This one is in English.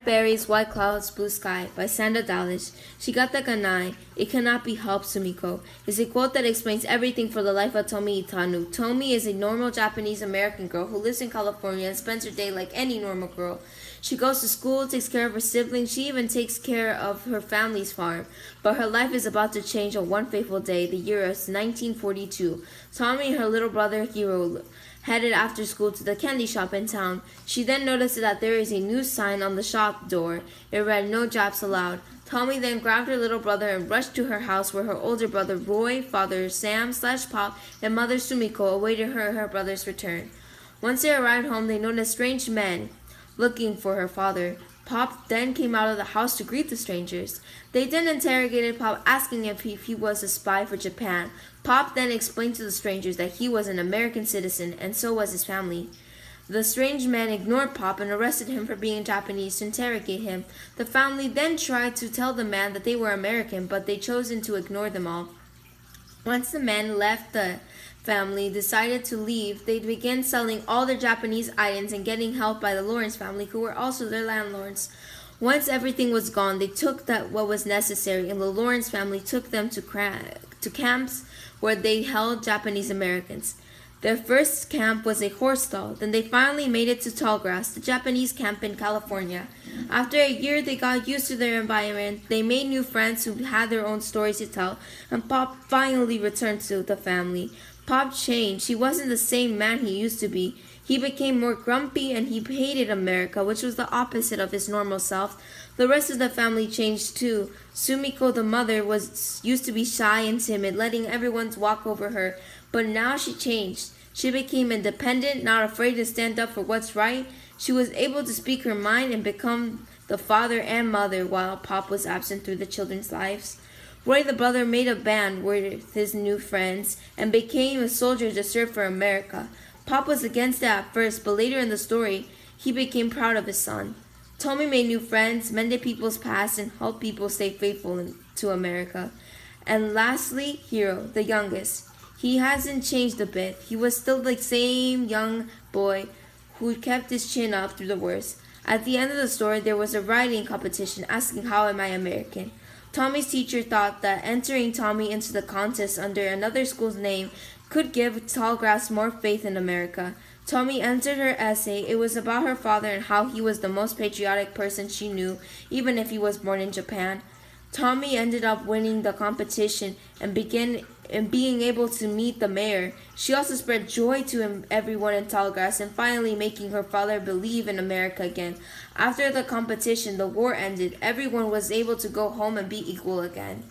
Berries, White Clouds, Blue Sky by Sandra Dallas. Shigata Ganai, It Cannot Be Helped, Sumiko, is a quote that explains everything for the life of Tomi Itanu. Tomi is a normal Japanese American girl who lives in California and spends her day like any normal girl. She goes to school, takes care of her siblings, she even takes care of her family's farm. But her life is about to change on one fateful day, the year of 1942. Tomi and her little brother Hiro headed after school to the candy shop in town. She then noticed that there is a new sign on the shop door. It read, "No Japs allowed." Tomi then grabbed her little brother and rushed to her house where her older brother Roy, father Sam/Pop, and mother Sumiko awaited her and her brother's return. Once they arrived home, they noticed strange men looking for her father. Pop then came out of the house to greet the strangers. They then interrogated Pop, asking if he was a spy for Japan. Pop then explained to the strangers that he was an American citizen, and so was his family. The strange men ignored Pop and arrested him for being Japanese to interrogate him. The family then tried to tell the man that they were American, but they chose to ignore them all. Once the men left, the family decided to leave. They began selling all their Japanese items and getting help by the Lawrence family, who were also their landlords. Once everything was gone, they took what was necessary, and the Lawrence family took them to camps where they held Japanese Americans. Their first camp was a horse stall. Then they finally made it to Tallgrass, the Japanese camp in California. After a year, they got used to their environment. They made new friends who had their own stories to tell, and Pop finally returned to the family. Pop changed. He wasn't the same man he used to be. He became more grumpy and he hated America, which was the opposite of his normal self. The rest of the family changed too. Sumiko, the mother, used to be shy and timid, letting everyone walk over her, but now she changed. She became independent, not afraid to stand up for what's right. She was able to speak her mind and become the father and mother while Pop was absent through the children's lives. Roy the brother made a band with his new friends and became a soldier to serve for America. Pop was against it at first, but later in the story, he became proud of his son. Tomi made new friends, mended people's past, and helped people stay faithful to America. And lastly, Hiro, the youngest. He hasn't changed a bit. He was still the same young boy who kept his chin up through the worst. At the end of the story, there was a writing competition asking, "How am I American?" Tomi's teacher thought that entering Tomi into the contest under another school's name could give Tallgrass more faith in America. Tomi entered her essay. It was about her father and how he was the most patriotic person she knew, even if he was born in Japan. Tomi ended up winning the competition and being able to meet the mayor. She also spread joy to everyone in Tallgrass and finally making her father believe in America again. After the competition, the war ended. Everyone was able to go home and be equal again.